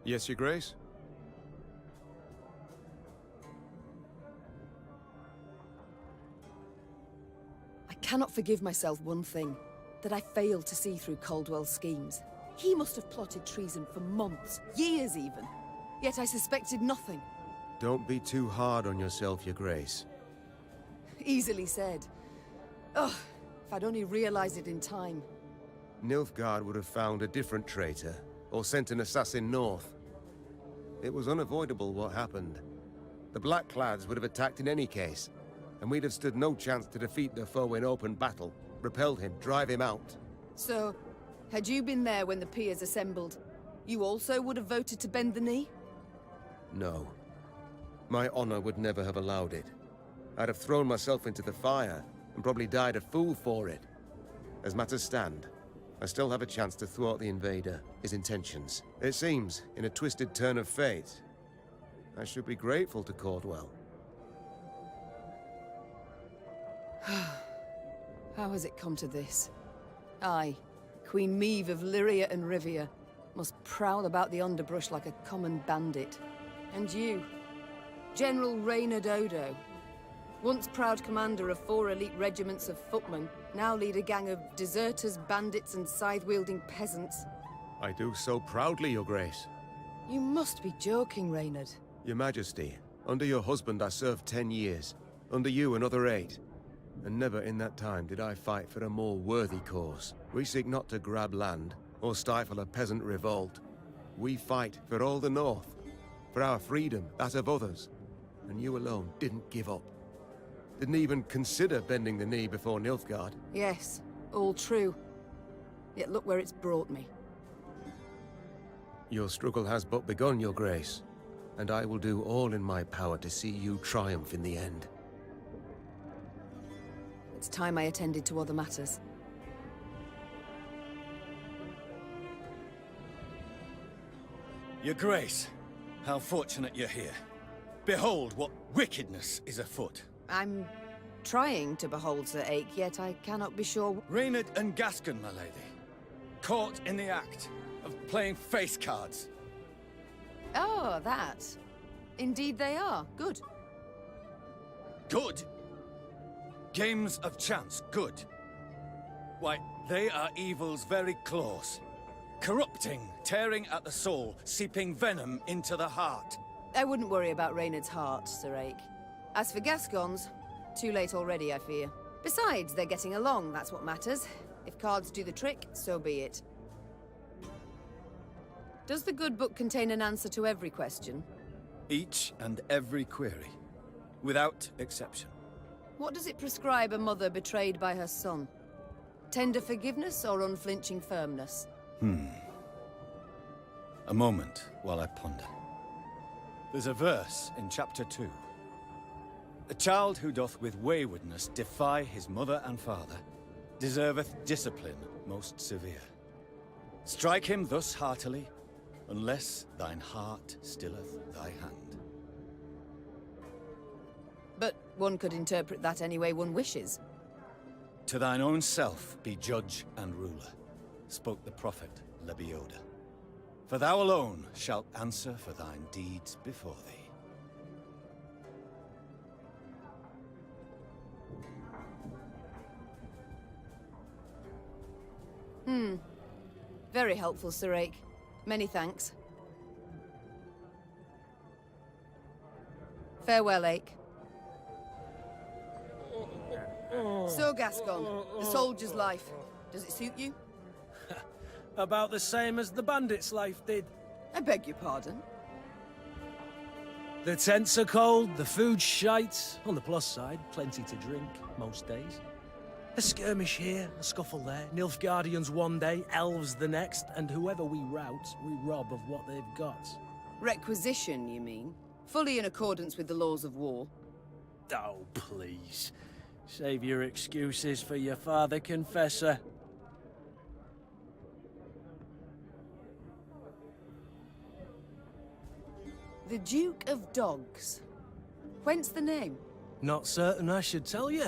Yes, Your Grace? I cannot forgive myself one thing. That I failed to see through Caldwell's schemes. He must have plotted treason for months, years even. Yet I suspected nothing. Don't be too hard on yourself, Your Grace. Easily said. Ugh, if I'd only realized it in time. Nilfgaard would have found a different traitor, or sent an assassin north. It was unavoidable what happened. The Blackclads would have attacked in any case, and we'd have stood no chance to defeat the foe in open battle, repel him, drive him out. So, had you been there when the peers assembled, you also would have voted to bend the knee? No. My honor would never have allowed it. I'd have thrown myself into the fire, and probably died a fool for it. As matters stand, I still have a chance to thwart the invader, his intentions. It seems, in a twisted turn of fate, I should be grateful to Caldwell. How has it come to this? I, Queen Meve of Lyria and Rivia, must prowl about the underbrush like a common bandit. And you, General Reynard Odo, once proud commander of 4 elite regiments of footmen, now lead a gang of deserters, bandits, and scythe-wielding peasants. I do so proudly, Your Grace. You must be joking, Reynard. Your Majesty, under your husband I served 10 years, under you another 8. And never in that time did I fight for a more worthy cause. We seek not to grab land, or stifle a peasant revolt. We fight for all the North, for our freedom, that of others. And you alone didn't give up. Didn't even consider bending the knee before Nilfgaard. Yes, all true. Yet look where it's brought me. Your struggle has but begun, Your Grace, and I will do all in my power to see you triumph in the end. It's time I attended to other matters. Your Grace, how fortunate you're here. Behold what wickedness is afoot. I'm trying to behold Sir Eyck, yet I cannot be sure. Reynard and Gascon, my lady. Caught in the act of playing face cards. Oh, that. Indeed they are. Good. Good? Games of chance, good. Why, they are evil's very claws. Corrupting, tearing at the soul, seeping venom into the heart. I wouldn't worry about Reynard's heart, Sir Eyck. As for Gascon's, too late already, I fear. Besides, they're getting along, that's what matters. If cards do the trick, so be it. Does the good book contain an answer to every question? Each and every query, without exception. What does it prescribe a mother betrayed by her son? Tender forgiveness or unflinching firmness? A moment while I ponder. There's a verse in chapter 2. A child who doth with waywardness defy his mother and father deserveth discipline most severe. Strike him thus heartily, unless thine heart stilleth thy hand. But one could interpret that any way one wishes. To thine own self be judge and ruler, spoke the prophet Lebioda. For thou alone shalt answer for thine deeds before thee. Very helpful, Sir Eyck. Many thanks. Farewell, Eyck. So, Gascon, the soldier's life. Does it suit you? About the same as the bandit's life did. I beg your pardon. The tents are cold, the food's shite. On the plus side, plenty to drink, most days. A skirmish here, a scuffle there. Nilfgaardians one day, elves the next, and whoever we rout, we rob of what they've got. Requisition, you mean? Fully in accordance with the laws of war. Oh, please. Save your excuses for your father confessor. The Duke of Dogs. Whence the name? Not certain I should tell you.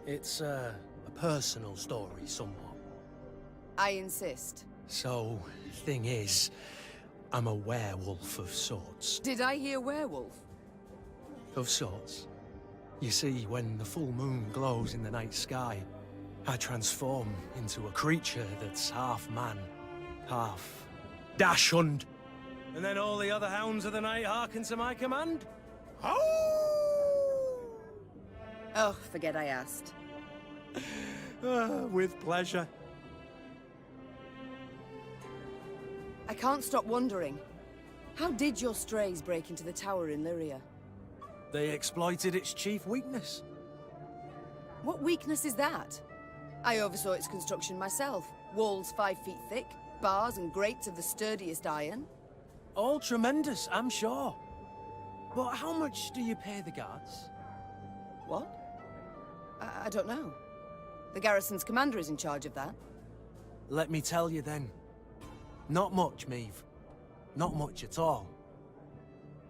It's a personal story, somewhat. I insist. So, thing is, I'm a werewolf of sorts. Did I hear werewolf? Of sorts. You see, when the full moon glows in the night sky, I transform into a creature that's half man, half dachshund. And then all the other hounds of the night hearken to my command. Oh, forget I asked. With pleasure. I can't stop wondering. How did your strays break into the tower in Lyria? They exploited its chief weakness. What weakness is that? I oversaw its construction myself. Walls 5 feet thick, bars and grates of the sturdiest iron. All tremendous, I'm sure. But how much do you pay the guards? What? I don't know. The garrison's commander is in charge of that. Let me tell you then. Not much, Meve. Not much at all.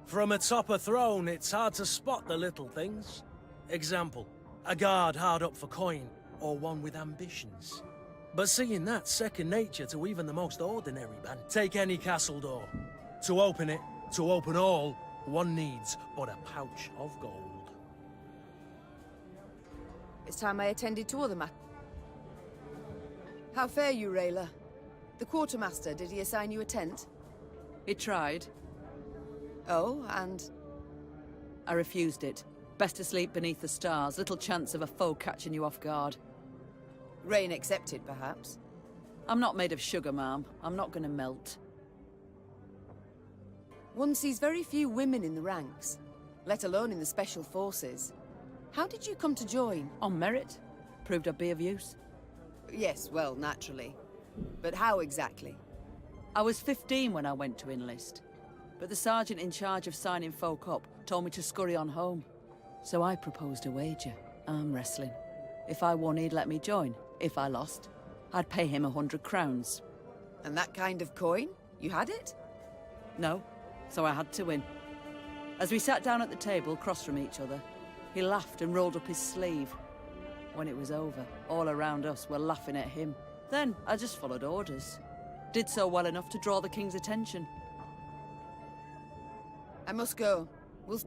From atop a throne, it's hard to spot the little things. Example, a guard hard up for coin, or one with ambitions. But seeing that's second nature to even the most ordinary band. Take any castle door. To open it, to open all, one needs but a pouch of gold. It's time I attended to other matters. How fare you, Rayla? The quartermaster, did he assign you a tent? He tried. Oh, and... I refused it. Best to sleep beneath the stars. Little chance of a foe catching you off guard. Rain accepted, perhaps? I'm not made of sugar, ma'am. I'm not gonna melt. One sees very few women in the ranks, let alone in the special forces. How did you come to join? On merit. Proved I'd be of use. Yes, well, naturally. But how exactly? I was 15 when I went to enlist. But the sergeant in charge of signing folk up told me to scurry on home. So I proposed a wager. Arm wrestling. If I won, he'd let me join. If I lost, I'd pay him 100 crowns. And that kind of coin? You had it? No, so I had to win. As we sat down at the table, across from each other, he laughed and rolled up his sleeve. When it was over, all around us were laughing at him. Then I just followed orders. Did so well enough to draw the king's attention. I must go. We'll...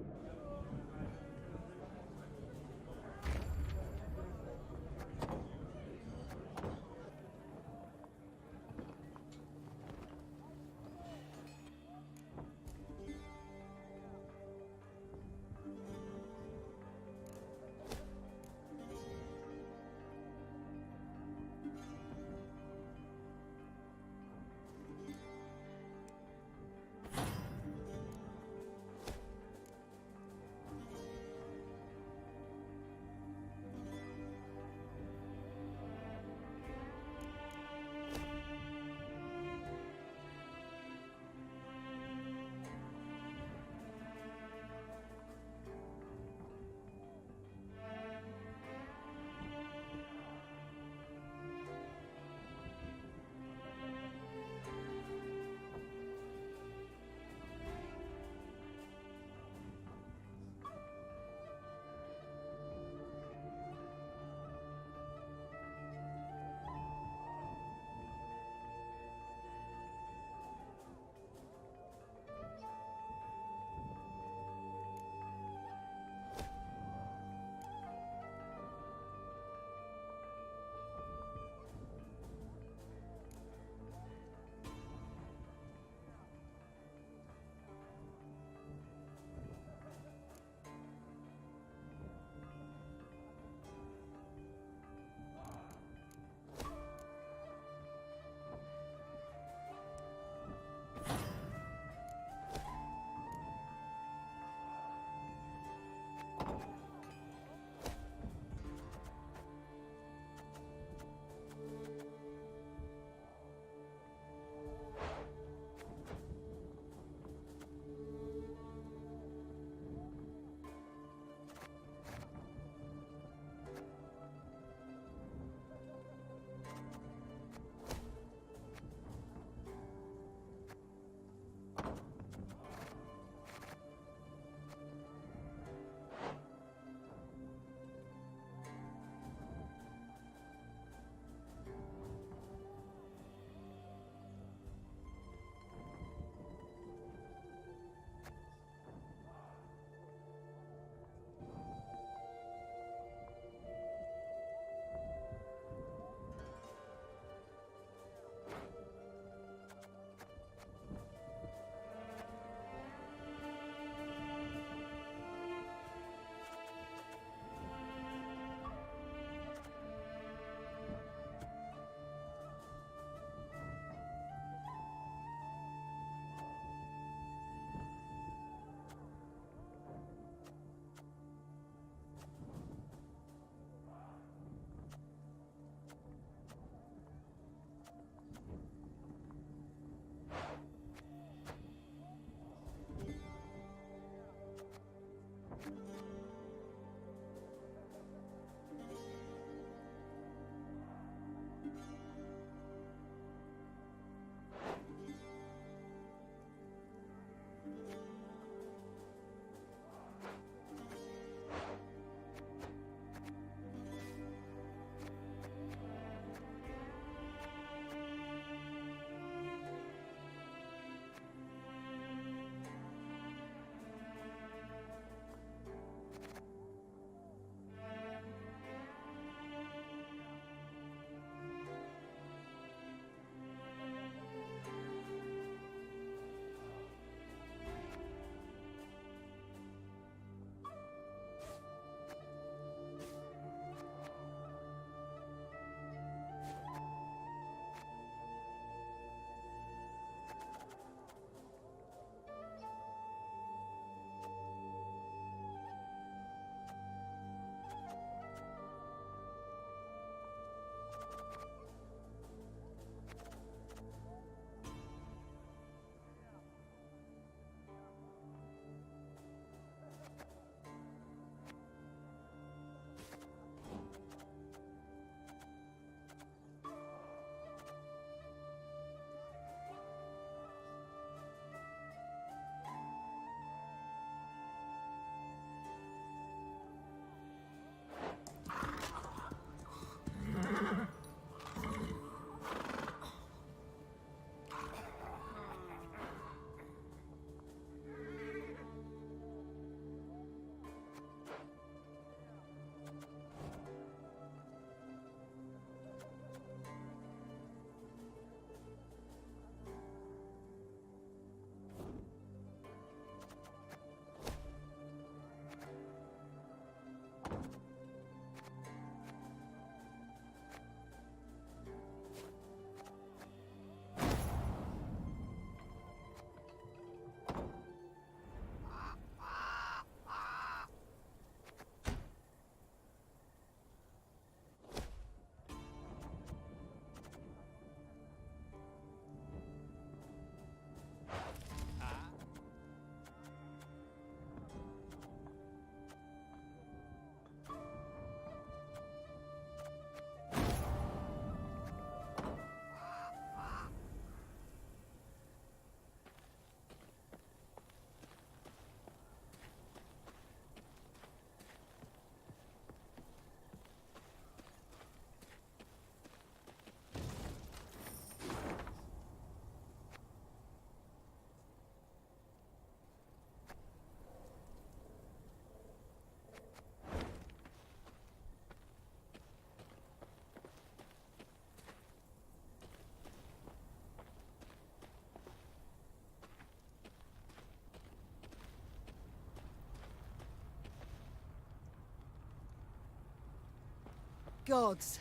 Gods.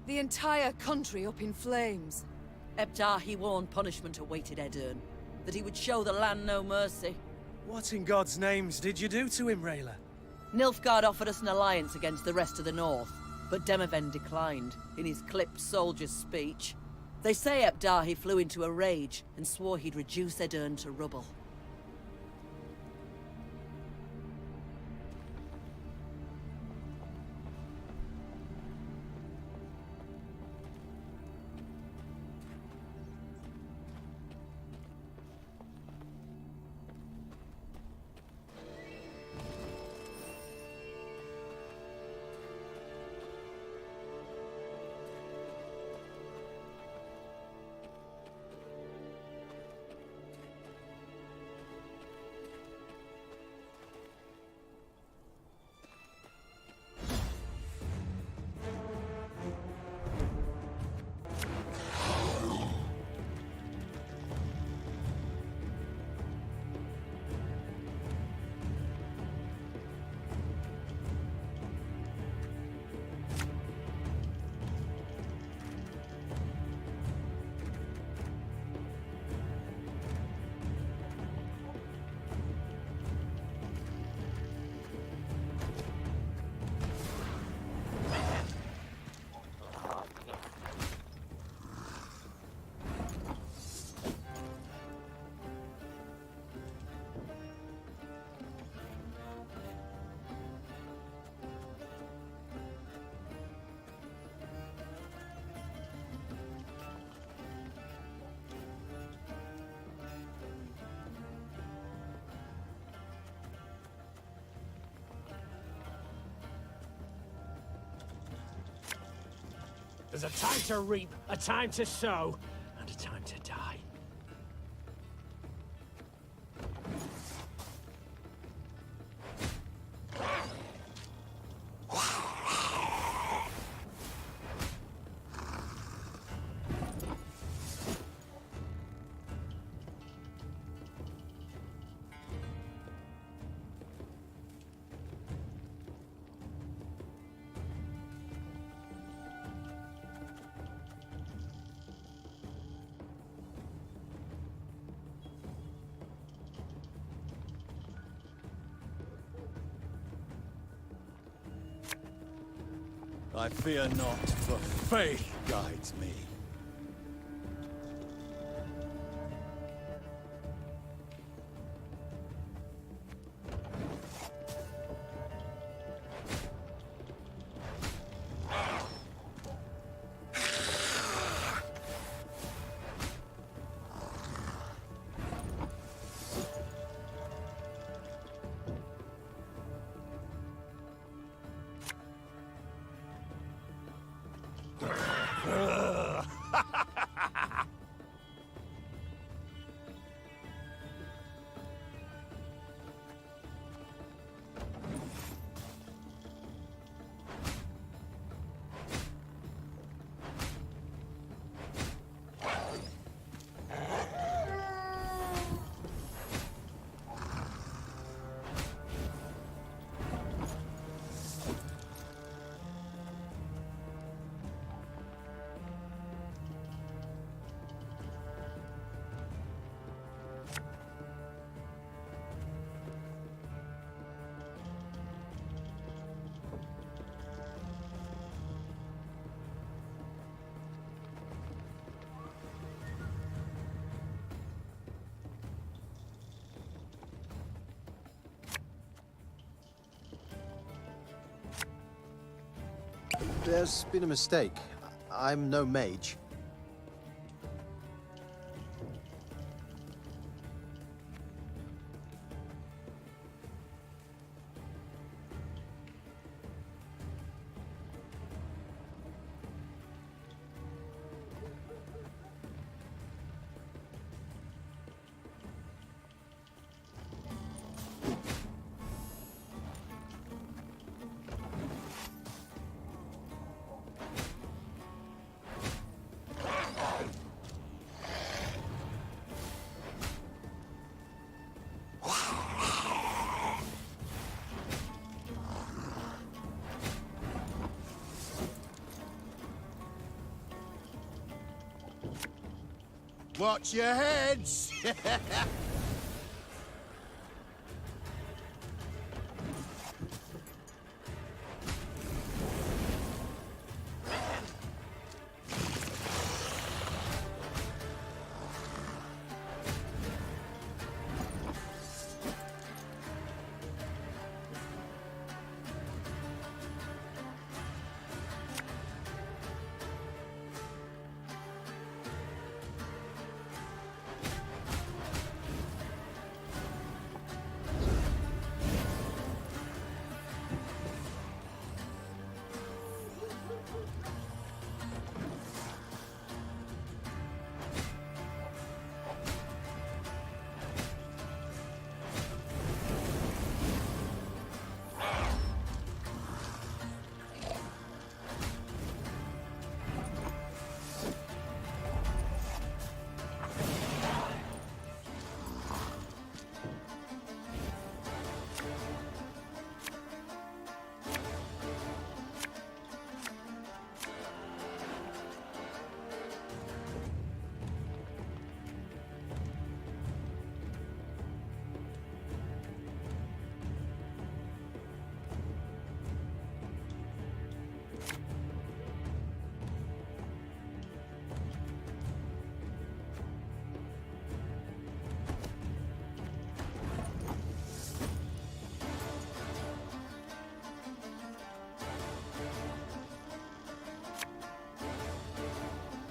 The entire country up in flames. Aep Dahy warned punishment awaited Aedirn, that he would show the land no mercy. What in God's names did you do to him, Rayla? Nilfgaard offered us an alliance against the rest of the north, but Demavend declined, in his clipped soldier's speech. They say Aep Dahy flew into a rage and swore he'd reduce Aedirn to rubble. There's a time to reap, a time to sow, and a time to die. I fear not, for faith guides me. There's been a mistake. I'm no mage. Watch your heads!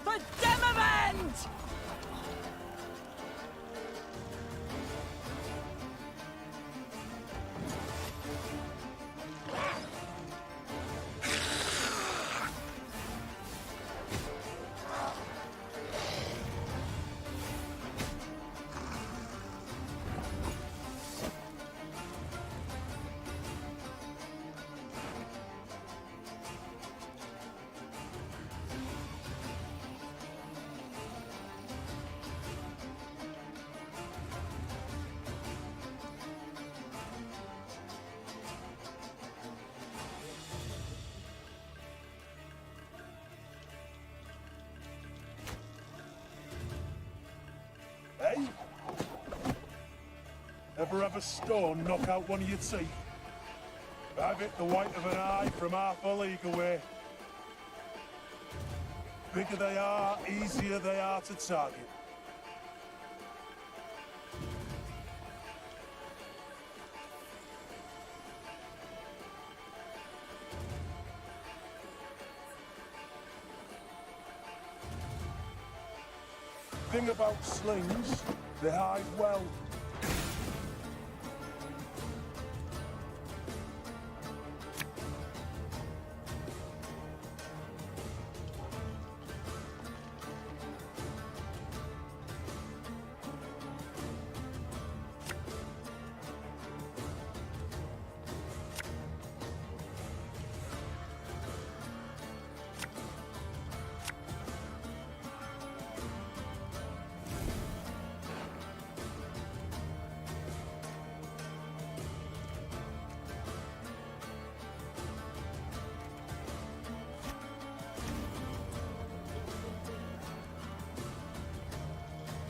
For Demavend! Hey? Ever have a stone knock out one of your teeth? I've hit the white of an eye from half a league away. Bigger they are, easier they are to target. Thing about slings, they hide well.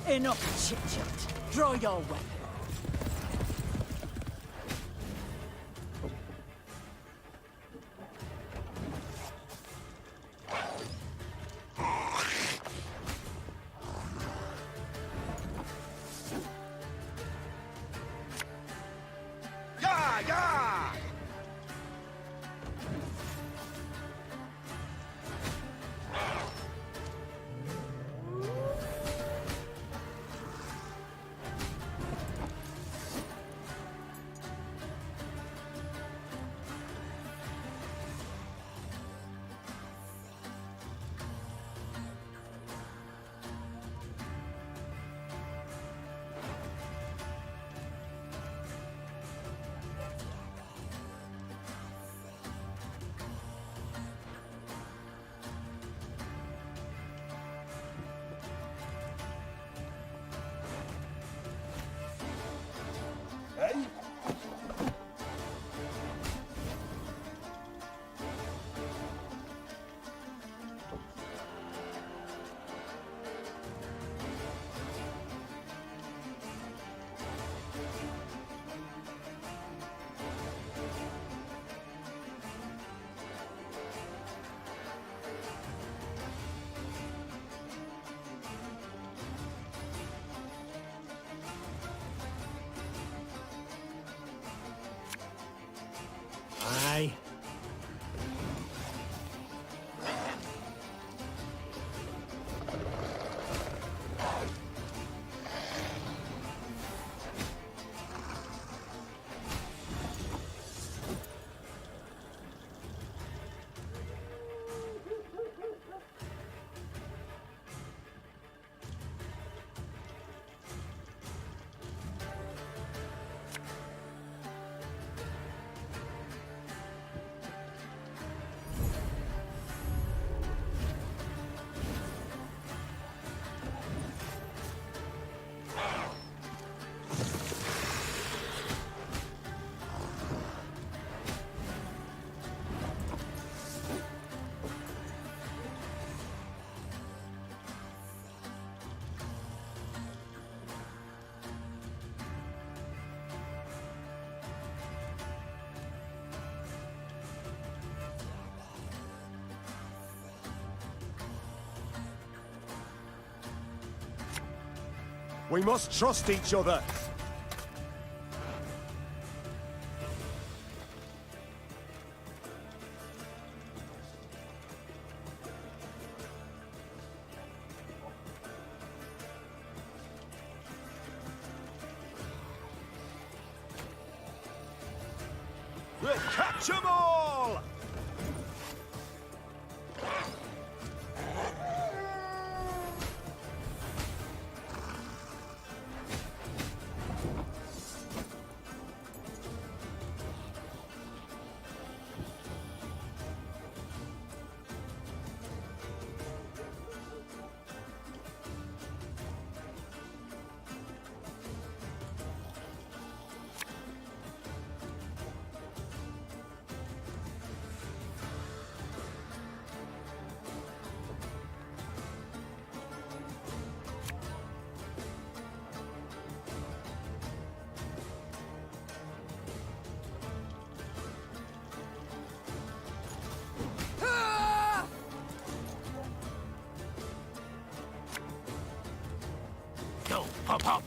Enough chit-chat. Draw your weapon. Yeah, yeah! We must trust each other. We'll catch 'em all! Go, pop, pop.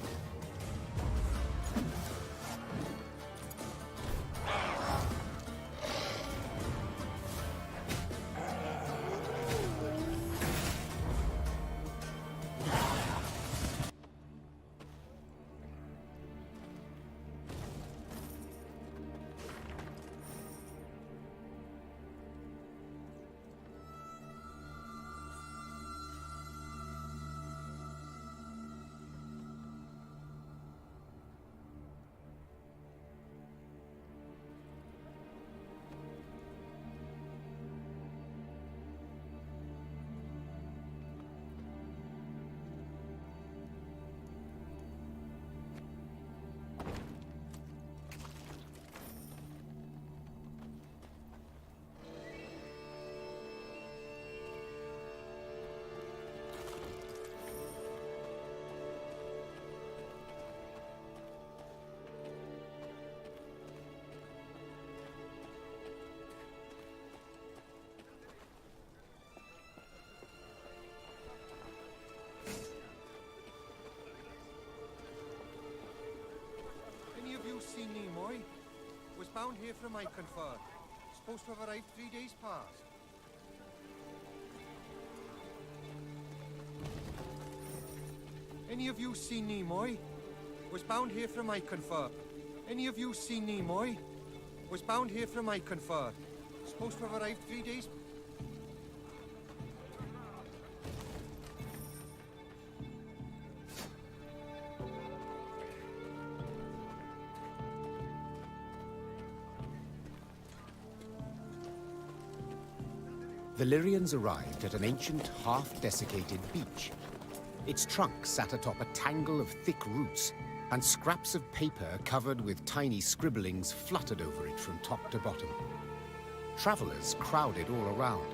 Any of you seen Nimoy? Was bound here from Eyck and Fur. Supposed to have arrived 3 days past. Any of you seen Nimoy? Was bound here from Eyck and Fur. Any of you seen Nimoy? Was bound here from Eyck and Fur. Supposed to have arrived 3 days. The Lyrians arrived at an ancient, half-desiccated beech. Its trunk sat atop a tangle of thick roots, and scraps of paper covered with tiny scribblings fluttered over it from top to bottom. Travelers crowded all around.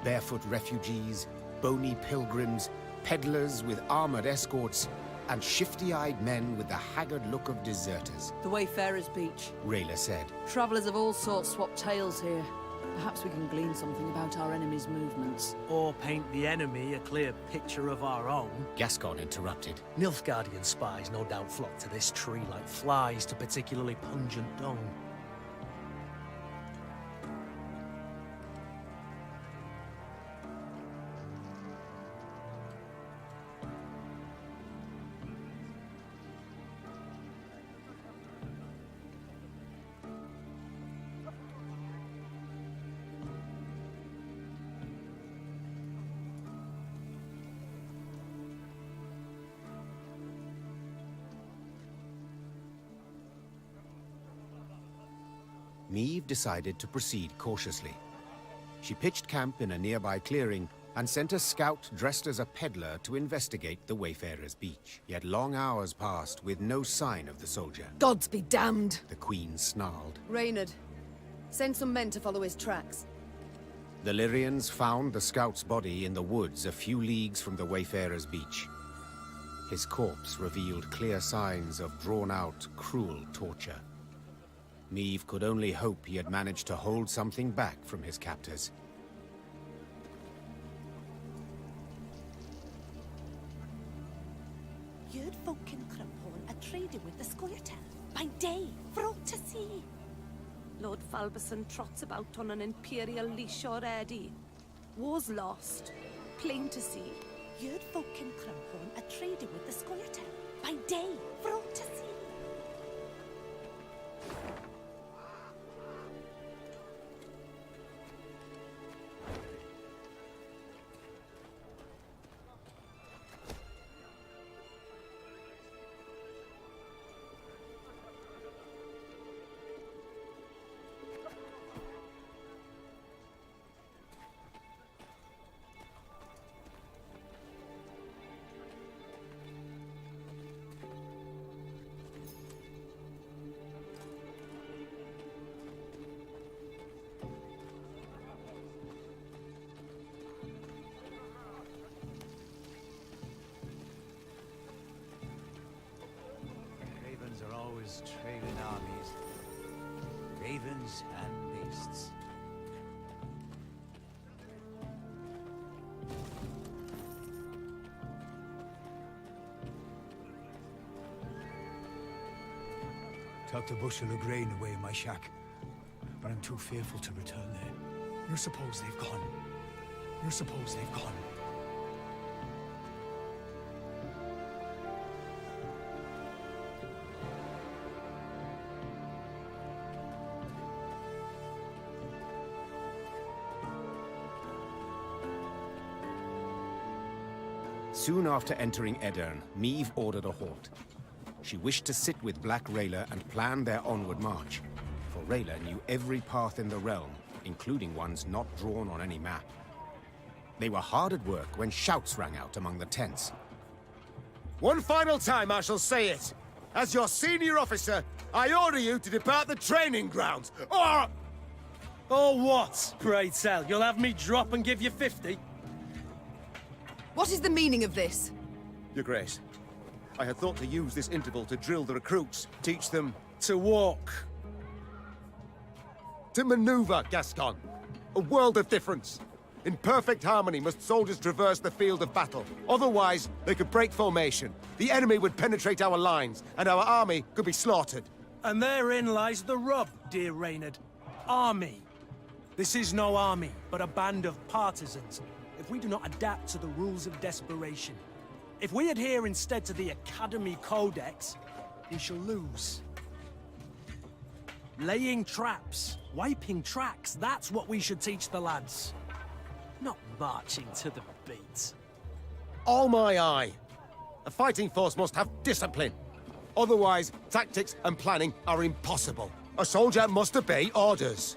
Barefoot refugees, bony pilgrims, peddlers with armored escorts, and shifty-eyed men with the haggard look of deserters. The Wayfarer's Beech. Rayla said. Travellers of all sorts swap tales here. Perhaps we can glean something about our enemy's movements. Or paint the enemy a clear picture of our own. Gascon interrupted. Nilfgaardian spies no doubt flock to this tree like flies to particularly pungent dung. Meve decided to proceed cautiously. She pitched camp in a nearby clearing and sent a scout dressed as a peddler to investigate the Wayfarer's Beech. Yet long hours passed with no sign of the soldier. Gods be damned! The Queen snarled. Reynard, send some men to follow his tracks. The Lyrians found the scout's body in the woods a few leagues from the Wayfarer's Beech. His corpse revealed clear signs of drawn-out, cruel torture. Meve could only hope he had managed to hold something back from his captors. You'd folk in Crimphorn are trading with the Scoia'tael by day for all to see. Lord Falberson trots about on an imperial leash already. War's lost, plain to see. You'd folk in Crimphorn are trading with the Scoia'tael by day for all to see. Ravens are always trailing armies. Ravens and beasts. Tucked a bushel of grain away in my shack, but I'm too fearful to return there. You suppose they've gone? You suppose they've gone? Soon after entering Aedirn, Meve ordered a halt. She wished to sit with Black Rayla and plan their onward march, for Rayla knew every path in the realm, including ones not drawn on any map. They were hard at work when shouts rang out among the tents. One final time I shall say it. As your senior officer, I order you to depart the training grounds, or... Or what, pray tell? You'll have me drop and give you 50? What is the meaning of this? Your Grace, I had thought to use this interval to drill the recruits, teach them... To walk. To maneuver, Gascon. A world of difference. In perfect harmony must soldiers traverse the field of battle. Otherwise, they could break formation. The enemy would penetrate our lines, and our army could be slaughtered. And therein lies the rub, dear Reynard. Army. This is no army, but a band of partisans. If we do not adapt to the rules of desperation, if we adhere instead to the Academy Codex, we shall lose. Laying traps, wiping tracks, that's what we should teach the lads. Not marching to the beat. All my eye. A fighting force must have discipline. Otherwise, tactics and planning are impossible. A soldier must obey orders.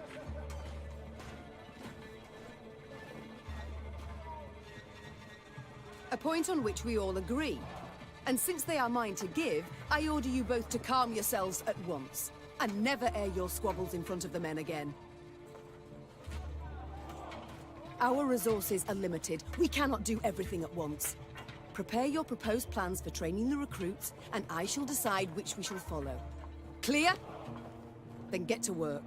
A point on which we all agree. And since they are mine to give, I order you both to calm yourselves at once, and never air your squabbles in front of the men again. Our resources are limited. We cannot do everything at once. Prepare your proposed plans for training the recruits, and I shall decide which we shall follow. Clear? Then get to work.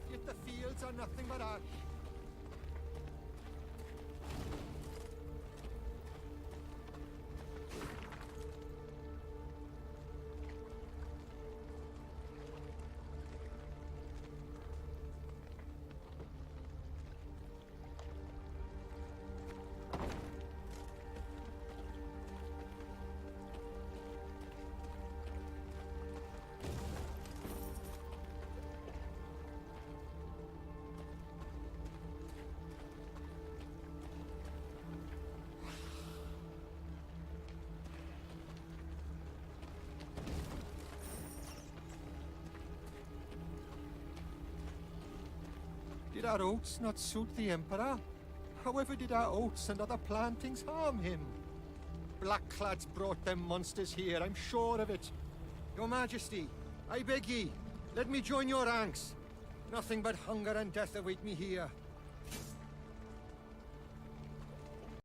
Yet the fields are nothing but ash. Did our oats not suit the Emperor? However did our oats and other plantings harm him? Blackclads brought them monsters here, I'm sure of it. Your Majesty, I beg ye, let me join your ranks. Nothing but hunger and death await me here.